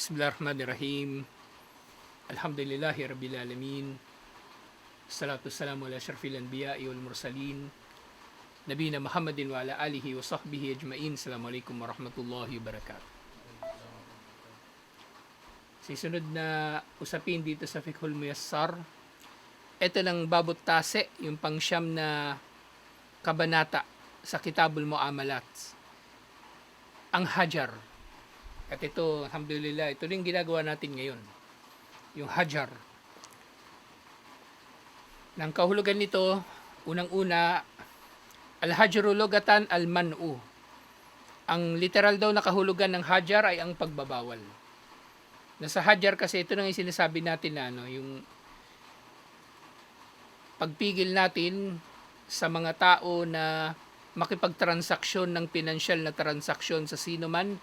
Bismillahirrahmanirrahim. Alhamdulillahi Rabbil Alamin. Salatu wassalamu ala syarfil anbiya'i wal mursalin. Nabina Muhammadin wa ala alihi wa sahbihi ajma'in. Assalamualaikum warahmatullahi wabarakatuh. Sisunod na usapin dito sa Fiqhul Muyassar. Ito ng babot tase, yung pangsyam na kabanata sa Kitabul Muamalat. Ang hajar. At ito, alhamdulillah, ito rin ginagawa natin ngayon. Yung hajar. Nang kahulugan nito, unang-una, al-hajru lugatan al-man'u. Ang literal daw na kahulugan ng hajar ay ang pagbabawal. Nasa hajar kasi ito nang sinasabi natin na yung pagpigil natin sa mga tao na makipagtransaksyon ng pinansyal na transaksyon sa sino man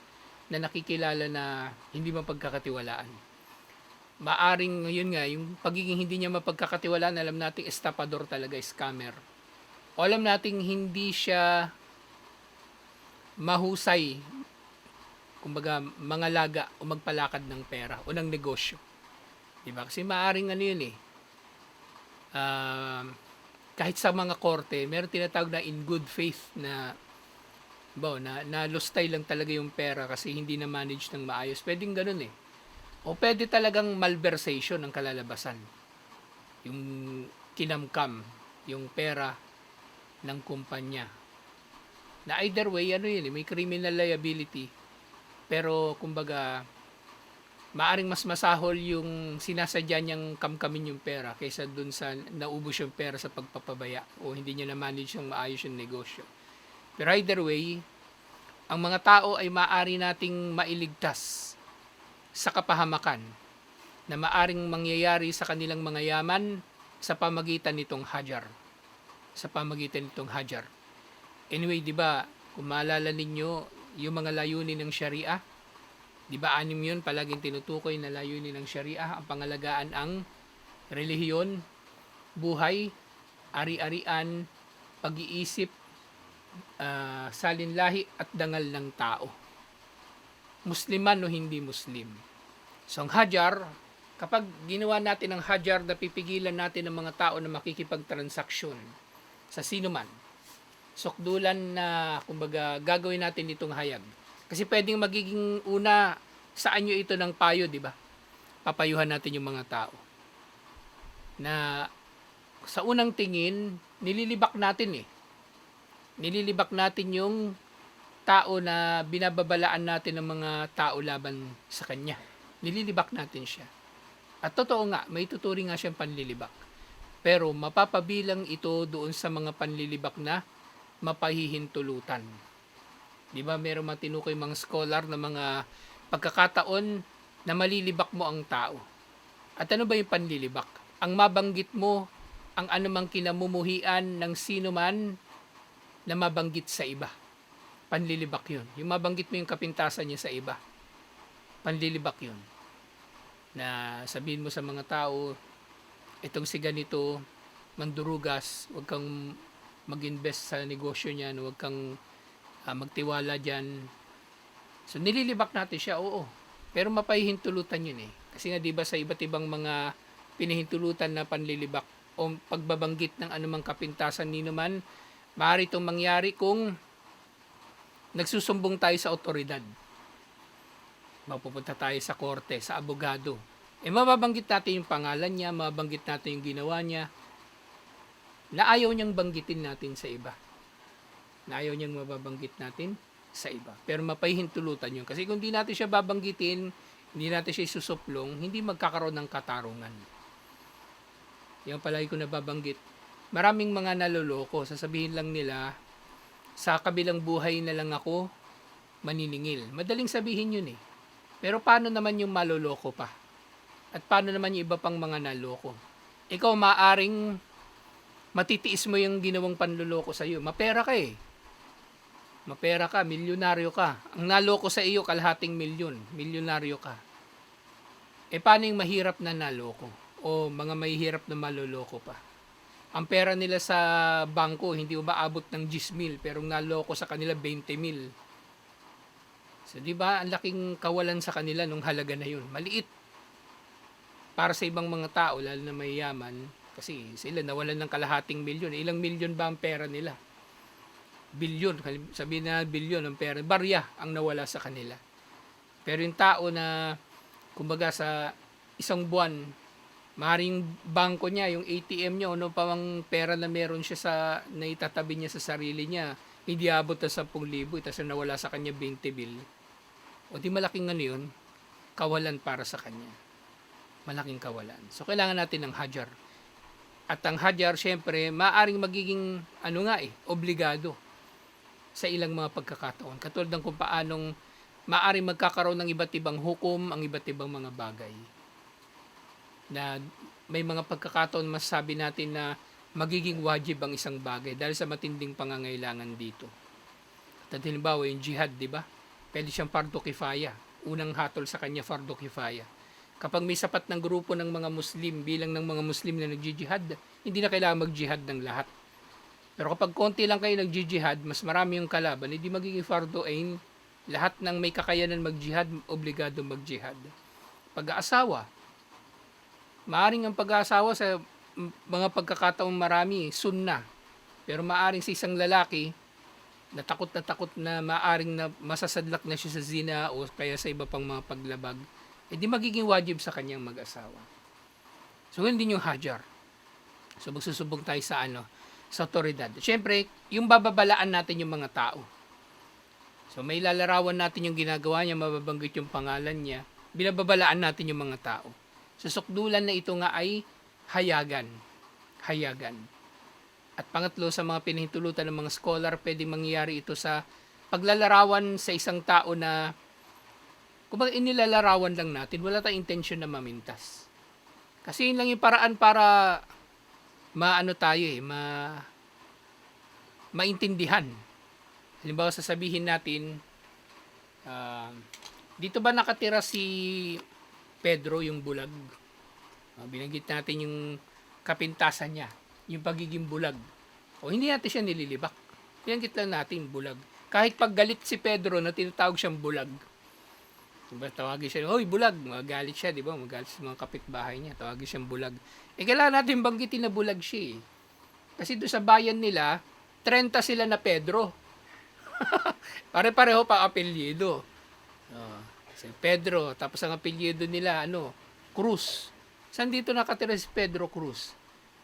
na nakikilala na hindi mapagkakatiwalaan. Maaring yun nga, yung pagiging hindi niya mapagkakatiwalaan, alam nating estapador talaga, scammer. O alam nating hindi siya mahusay, kumbaga mangalaga o magpalakad ng pera o ng negosyo. Diba? Kasi maaring ano yun kahit sa mga korte, meron tinatawag na in good faith na lustay lang talaga yung pera kasi hindi na manage ng maayos. Pwedeng ganun O pwede talagang malversation ang kalalabasan. Yung kinamkam, yung pera ng kumpanya. Na either way, may criminal liability. Pero kumbaga, maaring mas masahol yung sinasadya niyang kamkamin yung pera kaysa dun sa naubos yung pera sa pagpapabaya o hindi niya na manage yung maayos yung negosyo. Pero either way, ang mga tao ay maaari nating mailigtas sa kapahamakan na maaring mangyayari sa kanilang mga yaman sa pamagitan nitong hajar. Sa pamagitan nitong hajar. Anyway, di ba, kung maalala ninyo yung mga layunin ng Sharia, di ba 6 yun, palaging tinutukoy na layunin ng Sharia, ang pangalagaan ang relihiyon, buhay, ari-arian, pag-iisip, salinlahi at dangal ng tao. Musliman o hindi Muslim. So ang hajar, kapag ginawa natin ang hajar na pipigilan natin ng mga tao na makikipagtransaksyon sa sino man, sukdulan na kumbaga gagawin natin itong hayag. Kasi pwedeng magiging una sa anyo ito ng payo, di ba? Papayuhan natin yung mga tao. Na sa unang tingin, nililibak natin nililibak natin yung tao na binababalaan natin ng mga tao laban sa kanya. Nililibak natin siya. At totoo nga, may tuturing nga siyang panlilibak. Pero mapapabilang ito doon sa mga panlilibak na mapahihintulutan. Di ba, meron matinukoy mga scholar na mga pagkakataon na malilibak mo ang tao. At ano ba yung panlilibak? Ang mabanggit mo ang anumang kinamumuhian ng sino man na mabanggit sa iba. Panlilibak yun. Yung mabanggit mo yung kapintasan niya sa iba. Panlilibak yun. Na sabihin mo sa mga tao, itong si ganito, mandurugas, huwag kang mag-invest sa negosyo niyan, huwag kang magtiwala dyan. So nililibak natin siya, oo. Pero mapahihintulutan yun Kasi nga diba sa iba't ibang mga pinahintulutan na panlilibak o pagbabanggit ng anumang kapintasan nino man, maaari itong mangyari kung nagsusumbong tayo sa otoridad. Mapupunta tayo sa korte, sa abogado. Mababanggit natin yung pangalan niya, mababanggit natin yung ginawa niya, na ayaw niyang banggitin natin sa iba. Na ayaw niyang mababanggit natin sa iba. Pero mapahihintulutan yun. Kasi kung hindi natin siya babanggitin, hindi natin siya isusuplong, hindi magkakaroon ng katarungan. Yung palagi ko nababanggit. Maraming mga naloloko, sasabihin lang nila, sa kabilang buhay na lang ako maniningil. Madaling sabihin yun Pero paano naman yung maloloko pa? At paano naman yung iba pang mga naloko? Ikaw maaring matitiis mo yung ginawang panloloko sa iyo. Mapera ka Mapera ka, milyonaryo ka. Ang naloko sa iyo, kalahating milyon. Milyonaryo ka. Paano yung mahirap na naloko? O mga mahihirap na maloloko pa? Ang pera nila sa bangko, hindi umaabot ng 10,000, pero naloko sa kanila 20,000. So, di ba, ang laking kawalan sa kanila nung halaga na yun. Maliit para sa ibang mga tao, lalo na mayayaman, kasi sila nawalan ng kalahating milyon. Ilang milyon ba ang pera nila? Bilyon, sabihin na bilyon ang pera. Barya ang nawala sa kanila. Pero yung tao na, kumbaga sa isang buwan, maaaring bangko niya, yung ATM niya, ano pa mang pera na meron siya sa naitatabi niya sa sarili niya, hindi abot na 10,000, tapos nawala sa kanya 20 bill. O di malaking ano yun, kawalan para sa kanya. Malaking kawalan. So, kailangan natin ng hajar. At ang hajar, syempre, maaaring magiging, obligado sa ilang mga pagkakataon. Katulad ng kung paanong maaaring magkakaroon ng iba't ibang hukom, ang iba't ibang mga bagay. Na may mga pagkakataon masasabi natin na magiging wajib ang isang bagay dahil sa matinding pangangailangan dito. At halimbawa, yung jihad, di ba? Pwede siyang fardo kifaya. Unang hatol sa kanya, fardo kifaya. Kapag may sapat ng grupo ng mga Muslim, bilang ng mga Muslim na nag-jihad, hindi na kailangan mag-jihad ng lahat. Pero kapag konti lang kayo nag-jihad, mas marami yung kalaban, hindi magiging fardo ain, lahat ng may kakayanan mag-jihad, obligado mag-jihad. Pag-aasawa, maaring ang pag-aasawa sa mga pagkakataong marami, sunnah. Pero maaring sa isang lalaki, na takot na maaring na masasadlak na siya sa zina o kaya sa iba pang mga paglabag, di magiging wajib sa kanyang mag-asawa. So, hindi yung hajar. So, magsusubok tayo sa sa otoridad. Siyempre, yung bababalaan natin yung mga tao. So, may lalarawan natin yung ginagawa niya, mababanggit yung pangalan niya, binababalaan natin yung mga tao. So, sukdulan na ito nga ay hayagan. Hayagan. At pangatlo, sa mga pinahintulutan ng mga scholar, pwedeng mangyayari ito sa paglalarawan sa isang tao na, kumbaga inilalarawan lang natin, wala tayong intention na mamintas. Kasi yun lang yung paraan para maintindihan. Halimbawa, sasabihin natin, dito ba nakatira si Pedro, yung bulag? Binanggit natin yung kapintasan niya, yung pagiging bulag. O hindi natin siya nililibak. Binanggit lang natin bulag. Kahit pag galit si Pedro na tinatawag siyang bulag, diba, tawagin siya, hoy bulag, magalit siya, di ba? Magalit sa mga kapitbahay niya, tawagin siyang bulag. Kailangan natin banggitin na bulag siya eh. Kasi doon sa bayan nila, 30 sila na Pedro. Pare-pareho pa apelyido. Si Pedro, tapos ang apelyido nila, Cruz. Saan dito nakatira si Pedro Cruz?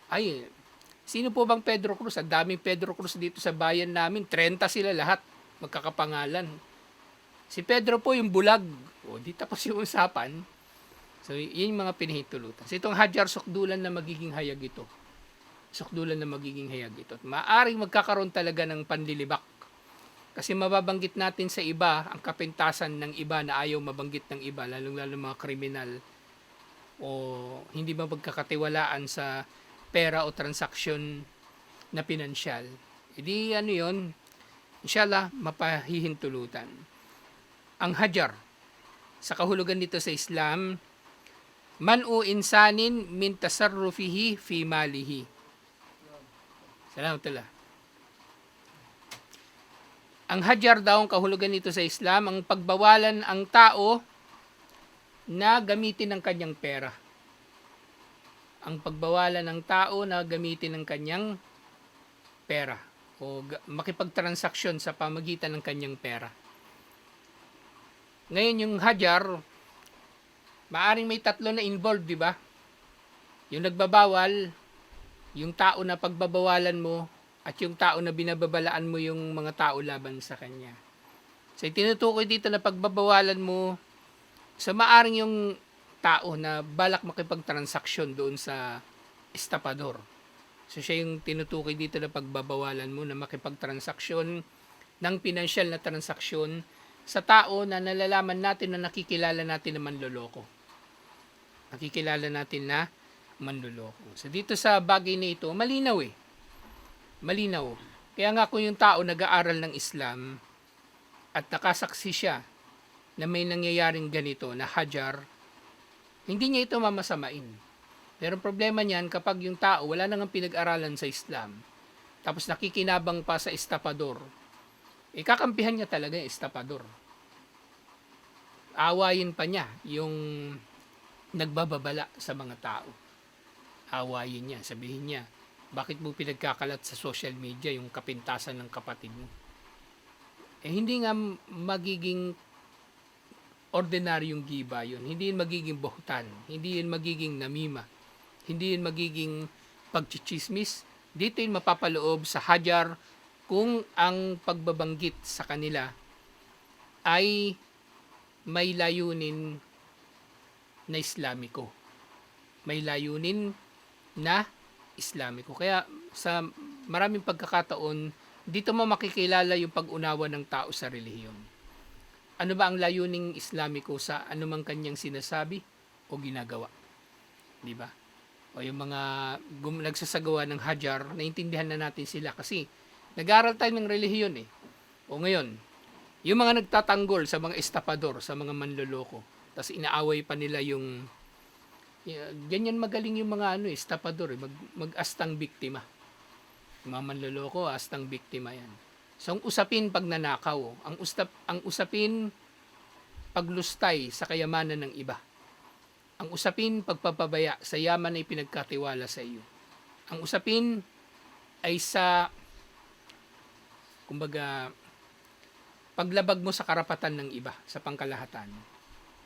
Ay, sino po bang Pedro Cruz? Ang daming Pedro Cruz dito sa bayan namin. 30 sila lahat, magkakapangalan. Si Pedro po yung bulag. O, di tapos yung usapan. So, yun yung mga pinahintulutan. So, itong hajar, sukdulan na magiging hayag ito. Sukdulan na magiging hayag ito. At maaring magkakaroon talaga ng panlilibak. Kasi mababanggit natin sa iba, ang kapintasan ng iba na ayaw mabanggit ng iba, lalong-lalo mga kriminal, o hindi ba magkakatiwalaan sa pera o transaksyon na pinansyal. Hindi yun, inshallah, mapahihintulutan. Ang hajar, sa kahulugan nito sa Islam, man'u insanin min tasarrufihi fi malihi. Salamatullah. Ang hajar daw, ang kahulugan nito sa Islam, ang pagbawalan ang tao na gamitin ang kanyang pera. Ang pagbawalan ng tao na gamitin ang kanyang pera o makipagtransaksyon sa pamagitan ng kanyang pera. Ngayon yung hajar, maaring may tatlo na involved, di ba? Yung nagbabawal, yung tao na pagbabawalan mo, at yung tao na binababalaan mo yung mga tao laban sa kanya. So, tinutukoy dito na pagbabawalan mo sa maaring yung tao na balak makipagtransaksyon doon sa estapador. So, siya yung tinutukoy dito na pagbabawalan mo na makipagtransaksyon ng pinansyal na transaksyon sa tao na nalalaman natin na nakikilala natin na manloloko. Nakikilala natin na manloloko. So, dito sa bagay na ito, malinaw eh. Malinaw. Kaya nga kung yung tao nag-aaral ng Islam at nakasaksi siya na may nangyayaring ganito na hajar, hindi niya ito mamasamain. Pero problema niyan kapag yung tao wala nang pinag-aralan sa Islam, tapos nakikinabang pa sa estapador, kakampihan niya talaga yung estapador. Aawayin pa niya yung nagbababala sa mga tao. Aawayin niya, sabihin niya, bakit mo pinagkakalat sa social media yung kapintasan ng kapatid mo? Hindi nga magiging ordinaryong giba yun. Hindi yun magiging buhutan. Hindi yun magiging namima. Hindi yun magiging pagchichismis. Dito yun mapapaloob sa hajar kung ang pagbabanggit sa kanila ay may layunin na Islamiko. May layunin na Islamiko. Kaya sa maraming pagkakataon, dito mo makikilala yung pag-unawa ng tao sa relihiyon. Ano ba ang layuning Islamiko sa anumang kanyang sinasabi o ginagawa? Di ba? O yung mga nagsasagawa ng hajar, naintindihan na natin sila kasi nag-aaral tayo ng relihiyon eh. O ngayon, yung mga nagtatanggol sa mga estapador, sa mga manloloko, tapos inaaway pa nila yung ganyan magaling yung mga estapador, mag-astang biktima. Yung mga manloloko, astang biktima yan. So, ang usapin pagnanakaw, ang usapin paglustay sa kayamanan ng iba. Ang usapin pagpapabaya sa yaman na ipinagkatiwala sa iyo. Ang usapin ay sa kumbaga paglabag mo sa karapatan ng iba, sa pangkalahatan.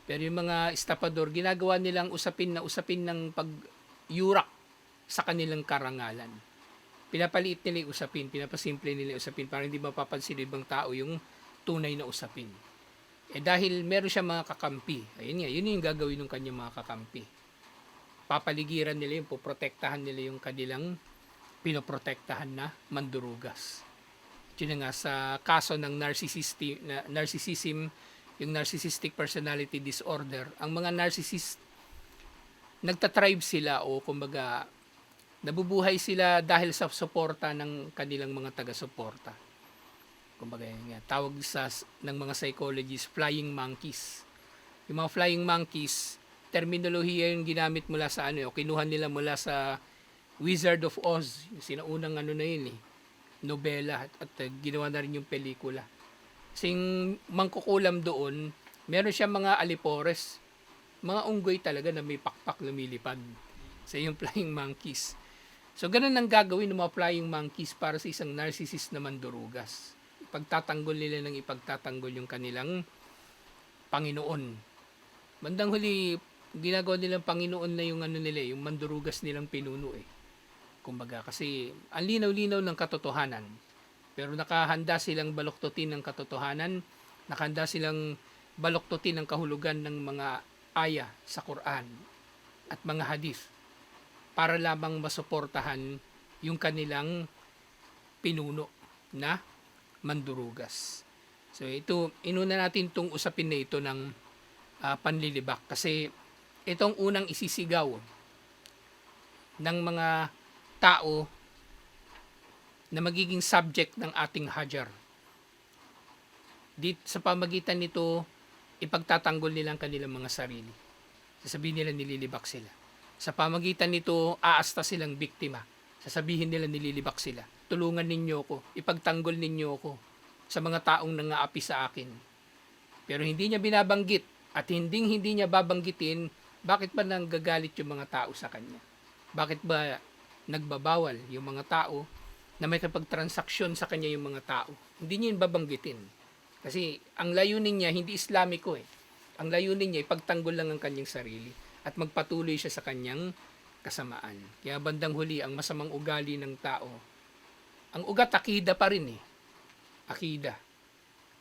Pero yung mga estapador, ginagawa nilang usapin ng pagyurak sa kanilang karangalan. Pinapaliit nila yung usapin, pinapasimple nila yung usapin para hindi mapapansin ng ibang tao yung tunay na usapin. Dahil meron siya mga kakampi, yun yung gagawin ng kanyang mga kakampi. Papaligiran nila yung, poprotektahan nila yung kanilang pinoprotektahan na mandurugas. Yun nga sa kaso ng narcissism, yung narcissistic personality disorder, ang mga narcissist, nagtatribe sila o kumbaga, nabubuhay sila dahil sa suporta ng kanilang mga taga-suporta. Kumbaga, tawag ng mga psychologists, flying monkeys. Yung mga flying monkeys, terminolohiya yung ginamit mula sa o kinuha nila mula sa Wizard of Oz, yung sinaunang nobela at ginawa na rin yung pelikula. Sing mangkukulam doon, meron siya mga alipores, mga unggoy talaga na may pakpak lumilipad sa yung flying monkeys. So, ganun ang gagawin ng mga flying monkeys para sa isang narcissist na mandurugas. Ipagtatanggol nila ng ipagtatanggol yung kanilang Panginoon. Bandang huli, ginagawa nilang Panginoon na yung yung mandurugas nilang pinuno eh. Kumbaga, kasi ang linaw-linaw ng katotohanan. Pero nakahanda silang baluktutin ng katotohanan, nakahanda silang baluktutin ng kahulugan ng mga aya sa Quran at mga hadith para lamang masuportahan yung kanilang pinuno na mandurugas. So ito, inuna natin itong usapin na ito ng panlilibak kasi itong unang isisigaw ng mga tao na magiging subject ng ating hajar. Sa pamagitan nito, ipagtatanggol nila ang kanilang mga sarili. Sasabihin nila nililibak sila. Sa pamagitan nito, aasta silang biktima. Sasabihin nila nililibak sila. Tulungan ninyo ako, ipagtanggol ninyo ako sa mga taong nangaapi sa akin. Pero hindi niya binabanggit at hindi niya babanggitin, bakit ba nanggagalit yung mga tao sa kanya? Bakit ba nagbabawal yung mga tao na may kapagtransaksyon sa kanya yung mga tao? Hindi niya yun babanggitin. Kasi ang layunin niya, hindi Islamiko eh. Ang layunin niya, ipagtanggol lang ang kanyang sarili at magpatuloy siya sa kanyang kasamaan. Kaya bandang huli, ang masamang ugali ng tao, ang ugat, akida pa rin eh. Akida.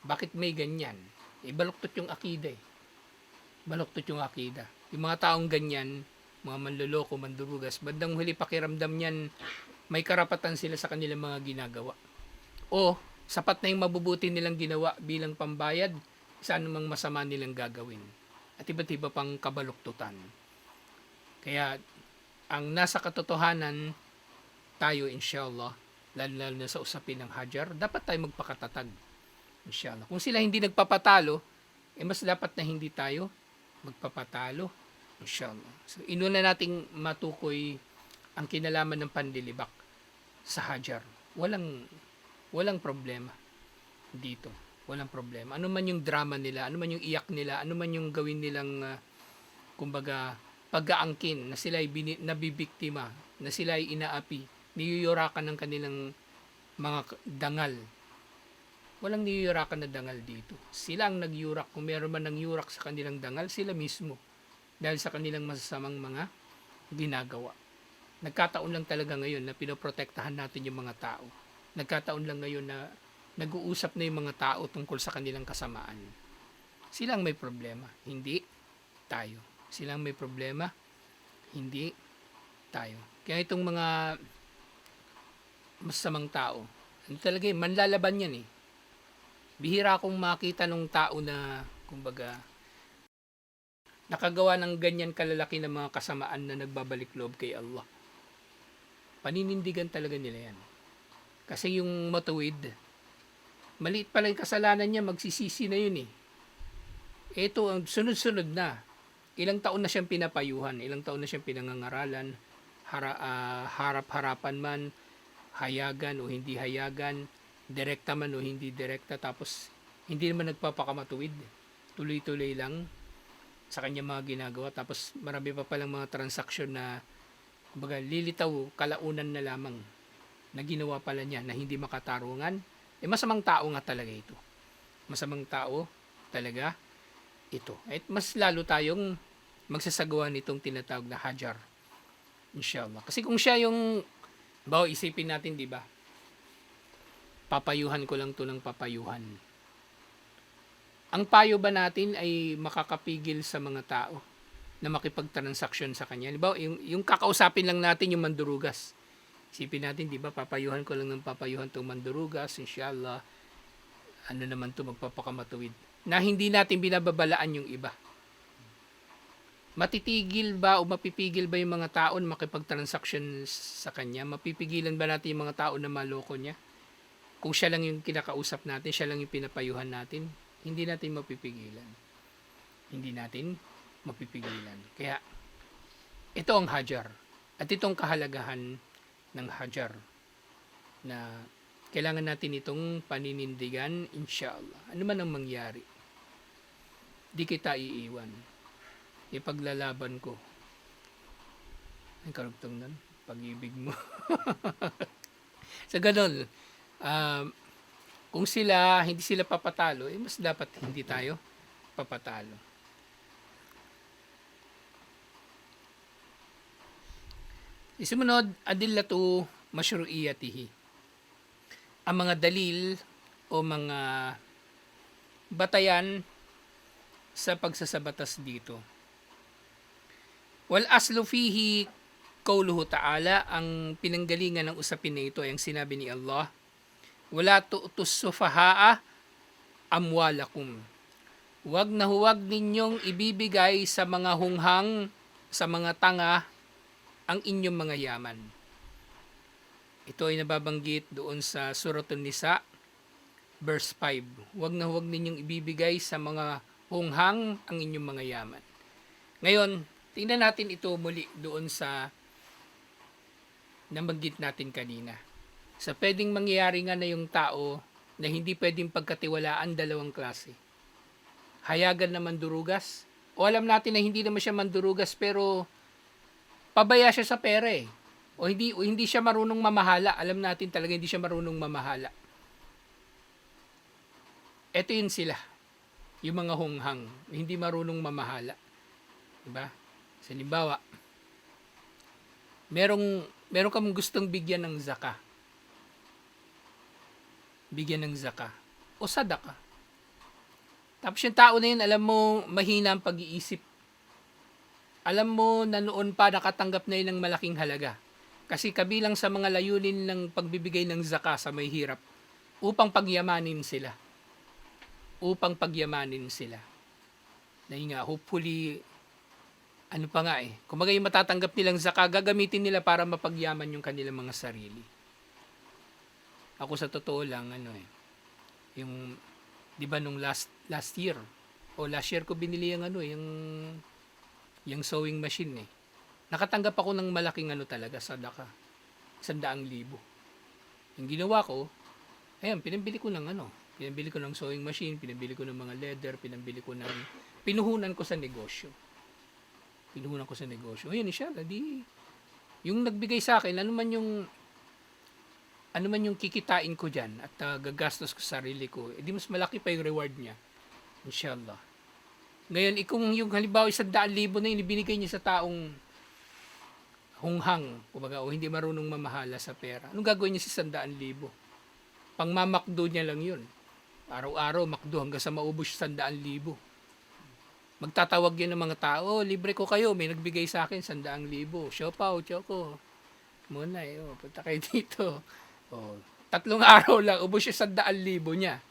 Bakit may ganyan? Baluktot yung akida eh. Baluktot yung akida. Yung mga taong ganyan, mga manloloko, mandurugas, bandang huli pakiramdam niyan, may karapatan sila sa kanilang mga ginagawa. O, sapat na yung mabubuti nilang ginawa bilang pambayad sa anumang masama nilang gagawin. At iba't iba pang kabaluktutan. Kaya, ang nasa katotohanan, tayo inshallah, lalo na sa usapin ng hajar, dapat tayo magpakatatag. Inshallah. Kung sila hindi nagpapatalo, mas dapat na hindi tayo magpapatalo. Inshallah. So, inuna nating matukoy ang kinalaman ng panlilibak sa hajar. Walang problema dito. Walang problema. Ano man yung drama nila, ano man yung iyak nila, ano man yung gawin nilang kumbaga pag-aangkin na sila ay nabibiktima, na sila ay inaapi, niyuyurakan ng kanilang mga dangal. Walang niyuyurakan na dangal dito. Sila ang nagyurak. Kung meron man ng yurak sa kanilang dangal, sila mismo. Dahil sa kanilang masasamang mga ginagawa. Nagkataon lang talaga ngayon na pinoprotektahan natin yung mga tao. Nagkataon lang ngayon na nag-uusap na yung mga tao tungkol sa kanilang kasamaan. Sila ang may problema, hindi tayo. Sila ang may problema, hindi tayo. Kaya itong mga masamang tao, ano talaga manlalaban yan eh. Bihira akong makita ng tao na, kumbaga, nakagawa ng ganyan kalalaki ng mga kasamaan na nagbabalik loob kay Allah. Paninindigan talaga nila yan. Kasi yung matuwid, maliit pa lang yung kasalanan niya, magsisisi na yun eh. Ito, ang sunod-sunod na. Ilang taon na siyang pinapayuhan, ilang taon na siyang pinangangaralan, harap-harapan man, hayagan o hindi hayagan, direkta man o hindi direkta, tapos hindi naman nagpapakamatuwid. Tuloy-tuloy lang sa kanya mga ginagawa, tapos marami pa palang mga transaksyon na kumbaga lilitaw kalaunan na lamang na ginawa pala niya na hindi makatarungan. Masamang tao nga talaga ito. Masamang tao talaga ito. At mas lalo tayong magsasagawa nitong tinatawag na hajar. Inshallah. Kasi kung siya yung isipin natin, di ba? Papayuhan ko lang to ng papayuhan. Ang payo ba natin ay makakapigil sa mga tao na makipagtransaksyon sa kanya? Di ba? Yung kakausapin lang natin yung mandurugas. Isipin natin, di ba? Papayuhan ko lang ng papayuhan tong mandurugas. Inshallah. Ano naman to, magpapakamatuwid. Na hindi natin binababalaan yung iba. Matitigil ba o mapipigil ba yung mga tao na makipagtransaksyon sa kanya? Mapipigilan ba natin yung mga tao na maloko niya? Kung siya lang yung kinakausap natin, siya lang yung pinapayuhan natin, hindi natin mapipigilan. Hindi natin mapipigilan. Kaya, ito ang hajar. At itong kahalagahan ng hajar na kailangan natin itong paninindigan, inshallah. Ano man ang mangyari, di kita iiwan. Ipaglalaban ko. Ang karugtong nun, pag-ibig mo. Sa ganun, kung hindi sila papatalo, mas dapat hindi tayo papatalo. Sumunod, adillatu masyru'iyatihi. Ang mga dalil o mga batayan sa pagsasabatas dito. Wal aslu fihi qauluhu ta'ala, ang pinanggalingan ng usapin na ito ay ang sinabi ni Allah, wala tu'tus sufaha'a amwalakum. Huwag na huwag ninyong ibibigay sa mga hunghang, sa mga tanga, ang inyong mga yaman. Ito ay nababanggit doon sa Suratul Nisa, verse 5. Huwag na huwag ninyong ibibigay sa mga hunghang ang inyong mga yaman. Ngayon, tingnan natin ito muli doon sa nabanggit natin kanina. Sa pwedeng mangyayari nga na yung tao na hindi pwedeng pagkatiwalaan, dalawang klase. Hayagan na mandurugas, o alam natin na hindi naman siya mandurugas pero pabaya siya sa pera eh. O hindi siya marunong mamahala. Alam natin talaga hindi siya marunong mamahala. Ito yun sila. Yung mga hunghang, hindi marunong mamahala. Diba? Sa halimbawa, meron kang gustong bigyan ng zaka. Bigyan ng zaka. O sadaka. Tapos yung tao na yun, alam mo, mahina ang pag-iisip. Alam mo na noon pa nakatanggap na yun ng malaking halaga. Kasi kabilang sa mga layunin ng pagbibigay ng zaka sa may hirap, upang pagyamanin sila. Upang pagyamanin sila. Dahil nga, hopefully, ano pa nga eh, kung magay matatanggap nilang zaka, gagamitin nila para mapagyaman yung kanilang mga sarili. Ako sa totoo lang, yung, di ba nung last year ko binili yung sewing machine eh. Nakatanggap ako ng malaking talaga, sadaka. 100,000. Yung ginawa ko, pinambili ko ng Pinabili ko ng sewing machine, pinabili ko ng mga leather, pinuhunan ko sa negosyo. Ngayon siya, yung nagbigay sa akin, ano man yung kikitain ko diyan at gagastos ko sa sarili ko, edi mas malaki pa yung reward niya. Inshallah. Ngayon, kung yung halimbawa 100,000 na yun, ibinigay niya sa taong hunghang, kumbaga, o hindi marunong mamahala sa pera, anong gagawin niya sa 100,000? Pangmamakdo niya lang yun. Araw-araw, makdo hanggang sa maubos 100,000. Magtatawag yun ng mga tao, libre ko kayo, may nagbigay sa akin 100,000. Siopaw, Choco. Muna punta kayo dito. 3 araw lang, ubos yung 100,000 niya.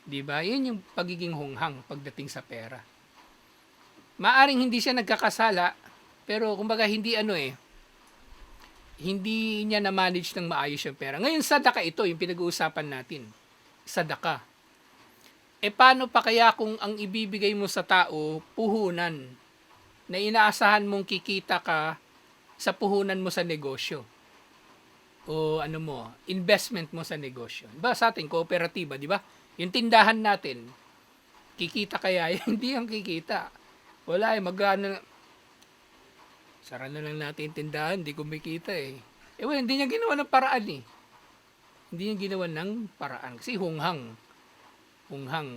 Diba? Yun yung pagiging hunghang pagdating sa pera. Maaring hindi siya nagkakasala, pero kumbaga hindi hindi niya na-manage ng maayos yung pera. Ngayon, sadaka ito, yung pinag-uusapan natin. Sadaka. Paano pa kaya kung ang ibibigay mo sa tao, puhunan, na inaasahan mong kikita ka sa puhunan mo sa negosyo? O investment mo sa negosyo. Diba sa atin, kooperatiba, di ba? Yung tindahan natin, kikita kaya? Hindi yung kikita. Wala sara na lang natin yung tindahan, hindi kumikita hindi niya ginawa ng paraan Hindi niya ginawa ng paraan. Kasi hunghang,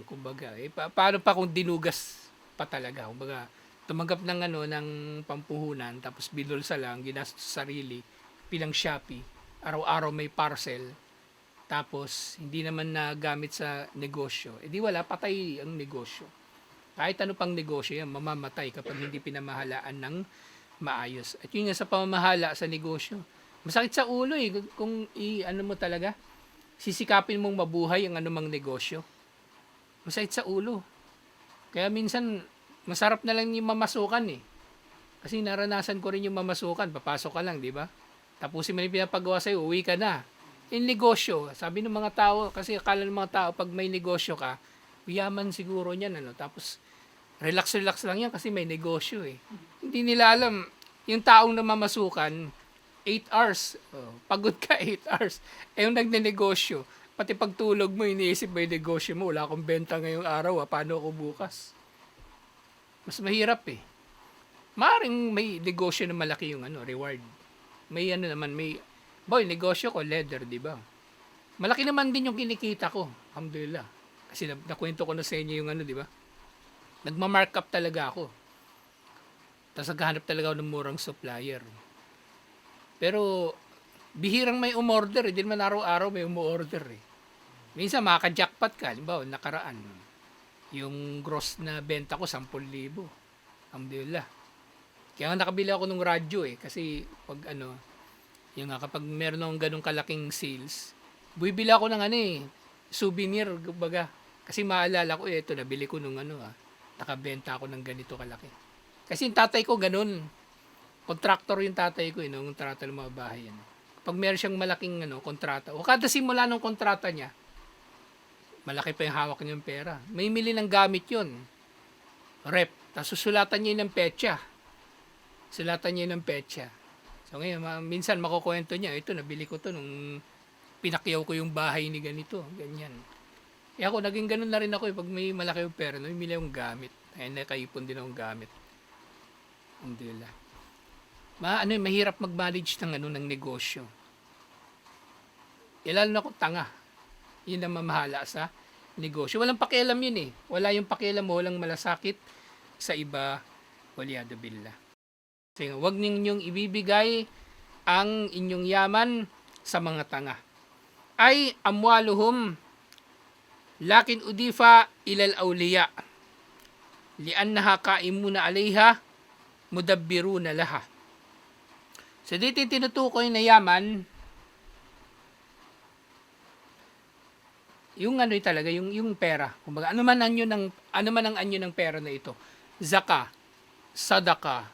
kumbaga. Paano pa kung dinugas pa talaga? Kumbaga, tumanggap ng pampuhunan, tapos binulsa lang, ginastos sa sarili, bilang Shopee, araw-araw may parcel, tapos hindi naman nagamit sa negosyo, di wala, patay ang negosyo. Kahit ano pang negosyo yan, mamamatay kapag hindi pinamahalaan ng maayos. At yun nga sa pamamahala sa negosyo, masakit sa ulo kung mo talaga, sisikapin mong mabuhay ang anumang negosyo. Masakit sa ulo. Kaya minsan, masarap na lang yung mamasukan Kasi naranasan ko rin yung mamasukan, papasok ka lang, di ba? Tapusin mo yung pinapagawa sa'yo, uwi ka na. In negosyo, sabi ng mga tao, kasi akala ng mga tao, pag may negosyo ka, yaman siguro niyan, tapos relax lang yan kasi may negosyo Hindi nila alam, yung taong namamasukan, 8 hours, pagod ka 8 hours, yung nagnenegosyo, pati pagtulog mo, iniisip mo yung negosyo mo, wala akong benta ngayong araw, paano ako bukas? Mas mahirap Maaaring may negosyo na malaki yung reward. May negosyo ko, leather, di ba? Malaki naman din yung kinikita ko, alhamdulillah. Kasi nakwento ko na sa inyo yung di ba? Nagma-markup talaga ako. Tapos naghahanap talaga ako ng murang supplier. Pero, bihirang may umorder Hindi naman araw-araw may umorder Minsan makaka-jackpot ka. Halimbawa, nakaraan. Yung gross na benta ko, 10,000. Alhamdulillah. Kaya nga nakabili ako ng radyo Kasi pag kapag meron akong ganong kalaking sales, bibili ako ng souvenir, baga. Kasi maalala ko, ito, nabili ko nung nakabenta ako ng ganito kalaki. Kasi yung tatay ko ganun. Contractor yung tatay ko, nung kontrata ng mga bahay. Pag meron siyang malaking kontrata, o kada simula ng kontrata niya, malaki pa yung hawak niyang pera. May mili ng gamit yun. Rep. Tapos susulatan niya ng petsa. So ngayon, minsan makukwento niya, ito, nabili ko to nung pinakyaw ko yung bahay ni ganito. Ganyan. Kaya ako, naging ganun na rin ako pag may malaki yung pera, namimili yung gamit. Ay, nakaipon din akong gamit. Alhamdulillah. Mahirap mag-manage ng negosyo. Lalo na kung tanga. Yun ang mamahala sa negosyo. Walang pakialam yun Wala yung pakialam mo, walang malasakit sa iba. Waliyadu billah. Kasi huwag ninyong ibibigay ang inyong yaman sa mga tanga. Ay amwaluhum lakin udifa ilal awliya liannaha kaimuna alayha mudabbiruna laha. So dito yung tinutukoy na yaman, yung talaga, yung pera. Kumbaga, ano man ang anyo ng pera na ito. Zaka, sadaka.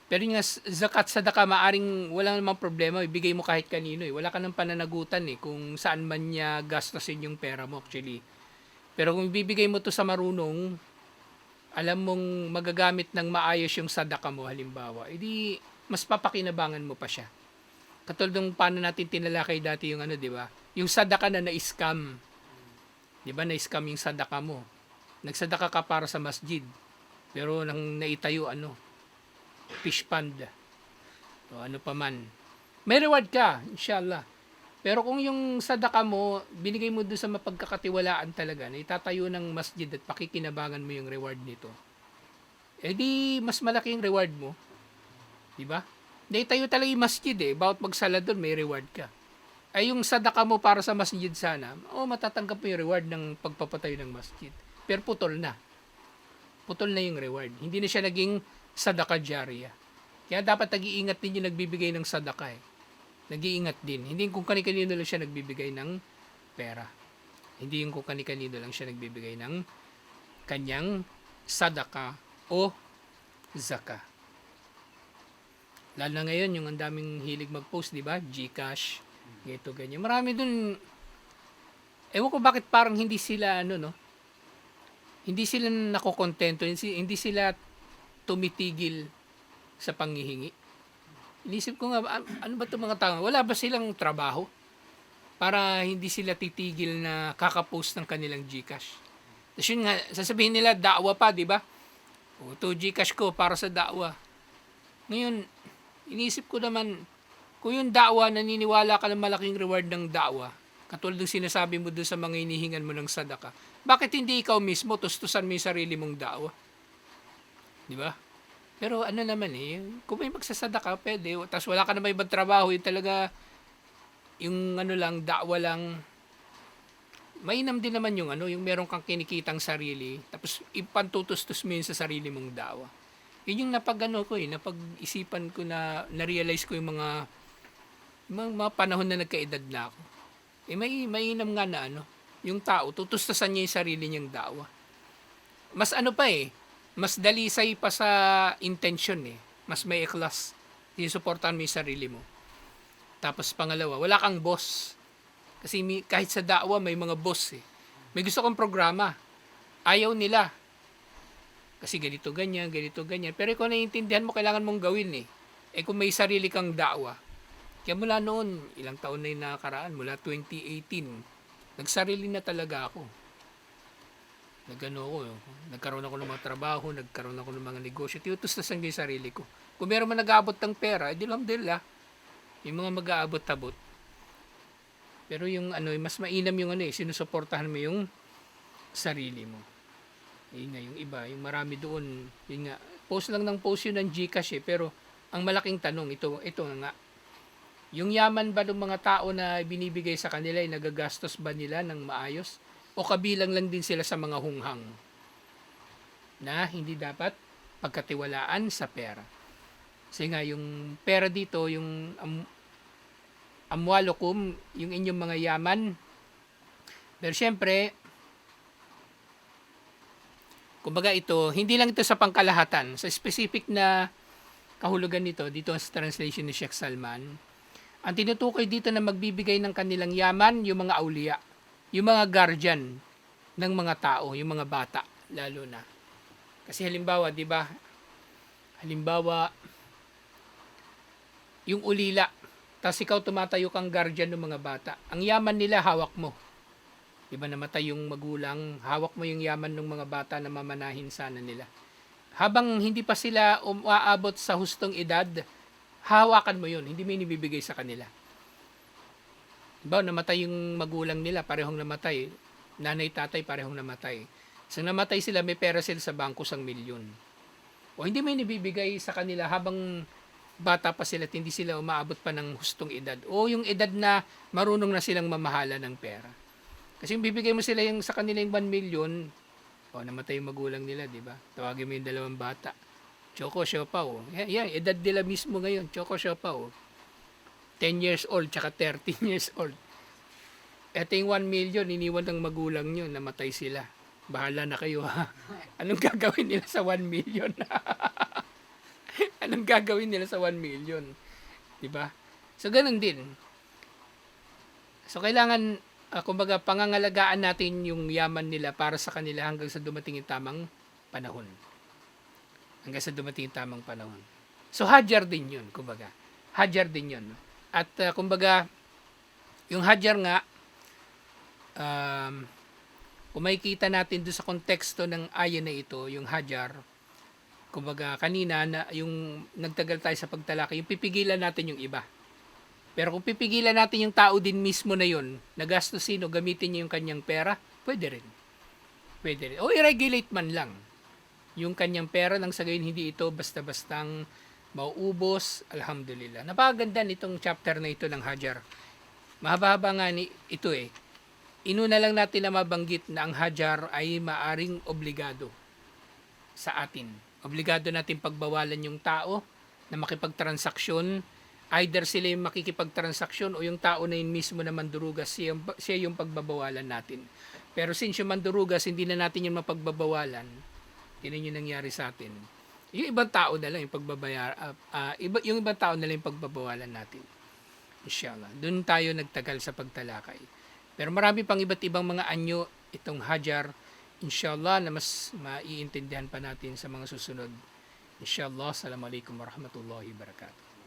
Pero yung zakat, sadaka, maaring wala namang problema, ibigay mo kahit kanino Wala ka ng pananagutan kung saan man niya gastusin yung pera mo actually. Pero kung ibibigay mo to sa marunong, alam mong magagamit ng maayos yung sadaka mo halimbawa, edi mas papakinabangan mo pa siya. Katulad ng paano natin tinalakay dati yung di ba? Yung sadaka na na-scam. Di ba na-scam yung sadaka mo? Nagsadaka ka para sa masjid. Pero nang naitayo, fish pond. O ano pa man. May reward ka, inshallah. Pero kung yung sadaka mo, binigay mo doon sa mapagkakatiwalaan talaga, na itatayo ng masjid at pakikinabangan mo yung reward nito, eh di mas malaki yung reward mo. Di ba? Naitayo talaga yung masjid bawat magsala doon, may reward ka. Ay yung sadaka mo para sa masjid sana, matatanggap mo yung reward ng pagpapatayo ng masjid. Pero putol na. Putol na yung reward. Hindi na siya naging sadaka jariyah. Kaya dapat nag-iingat din yung nagbibigay ng sadaka Nag-iingat din. Hindi kung kani-kanino lang siya nagbibigay ng pera. Hindi yung kung kani-kanino lang siya nagbibigay ng kanyang sadaka o zaka. Lalo na ngayon, yung ang daming hilig mag-post, di ba? GCash, ganito, ganyan. Marami dun, ewan ko bakit parang hindi sila, hindi sila nakokontento, hindi sila tumitigil sa panghihingi. Inisip ko nga, ano ba itong mga tao? Wala ba silang trabaho? Para hindi sila titigil na kakapost ng kanilang GCash. Tapos yun nga, sasabihin nila, da'wa pa, di ba? O, ito GCash ko para sa da'wa. Ngayon, inisip ko naman, kung yung da'wa, naniniwala ka ng malaking reward ng da'wa, katulad ng sinasabi mo doon sa mga inihingan mo ng sadaka, bakit hindi ikaw mismo tustusan mo yung sarili mong da'wa? Di ba? Pero ano naman kung may magsasadaka, pwede. Tapos wala ka naman ibang trabaho, yung talaga, yung lang, da'wa lang. Mainam din naman yung yung meron kang kinikitang sarili, tapos ipantutustos mo yun sa sarili mong da'wa. Yun yung napag-isipan ko na-realize ko yung mga panahon na nagkaedad na ako. Mainam nga na yung tao, tutustusan niya yung sarili niyang da'wa. Mas mas dalisay pa sa intention Mas may ikhlas. Sinusuportahan mo yung sarili mo. Tapos pangalawa, wala kang boss. Kasi kahit sa da'wa may mga boss May gusto kong programa. Ayaw nila. Kasi ganito ganyan. Pero kung naiintindihan mo, kailangan mong gawin kung may sarili kang da'wa. Kaya mula noon, ilang taon na yung nakakaraan, mula 2018, nagsarili na talaga ako. Nagkaroon ako ng mga trabaho, nagkaroon ako ng mga negosyo, tinutustasan ko yung sarili ko. Kung meron man nag-aabot ng pera, alhamdulillah, yung mga mag-aabot-abot. Pero yung mas mainam yung sinusuportahan mo yung sarili mo. Yun nga, yung iba, yung marami doon, yun nga, post lang ng post yun ng GCash pero ang malaking tanong, ito nga, yung yaman ba ng mga tao na binibigay sa kanila ay nagagastos ba nila ng maayos? O kabilang lang din sila sa mga hunghang na hindi dapat pagkatiwalaan sa pera. Kasi nga yung pera dito, yung amwalukum, yung inyong mga yaman. Pero syempre, kumbaga ito, hindi lang ito sa pangkalahatan. Sa specific na kahulugan nito, dito sa translation ni Sheikh Salman, ang tinutukoy dito na magbibigay ng kanilang yaman, yung mga awliya. Yung mga guardian ng mga tao, yung mga bata, lalo na. Kasi halimbawa, di ba? Halimbawa, yung ulila, tapos ikaw tumatayo kang guardian ng mga bata. Ang yaman nila, hawak mo. Di ba namatay yung magulang, hawak mo yung yaman ng mga bata na mamanahin sana nila. Habang hindi pa sila umaabot sa hustong edad, hawakan mo yun, hindi mo inibibigay sa kanila. Diba, namatay yung magulang nila, parehong namatay. Nanay, tatay, parehong namatay. So, namatay sila, may pera sila sa bangko 1 milyon. O hindi mo inibibigay sa kanila habang bata pa sila at hindi sila umaabot pa ng hustong edad. O yung edad na marunong na silang mamahala ng pera. Kasi yung bibigay mo sila yung sa kanila yung 1 milyon, namatay yung magulang nila, di ba? Tawagin mo yung 2 bata. Choco, siopaw. Yan, edad nila mismo ngayon. Choco, siopaw. 10 years old, tsaka 13 years old. Ito yung 1 million, iniwan ng magulang nyo, namatay sila. Bahala na kayo ha. Anong gagawin nila sa 1 million? Anong gagawin nila sa 1 million? Diba? So, ganun din. So, kailangan, kumbaga, pangangalagaan natin yung yaman nila para sa kanila hanggang sa dumating yung tamang panahon. Hanggang sa dumating yung tamang panahon. So, hajar din yun, kumbaga. Hajar din yun. At kumbaga, yung hajar nga, Kung makikita natin doon sa konteksto ng aya na ito, yung Hajar, kumbaga kanina na yung nagtagal tayo sa pagtalakay, yung pipigilan natin yung iba. Pero kung pipigilan natin yung tao din mismo na yun, nagastusin o gamitin niya yung kanyang pera, pwede rin. Pwede rin. O i-regulate man lang yung kanyang pera nang sa gayon hindi ito basta-bastang mauubos. Alhamdulillah. Napakaganda nitong chapter na ito ng Hajar. Mahaba-haba nga ito eh. Inuna lang natin na mabanggit na ang Hajar ay maaring obligado sa atin. Obligado natin pagbawalan yung tao na makipagtransaksyon. Either sila yung makikipagtransaksyon o yung tao na yun mismo na mandurugas, siya yung pagbabawalan natin. Pero since yung mandurugas, hindi na natin yung mapagbabawalan, yun yung nangyari sa atin. Yung ibang tao na lang yung yung ibang tao na lang yung pagbabawalan natin. Inshallah. Doon tayo nagtagal sa pagtalakay. Pero marami pang iba't ibang mga anyo itong Hajar. Inshallah na mas maiintindihan pa natin sa mga susunod. Inshallah. Assalamualaikum warahmatullahi wabarakatuh.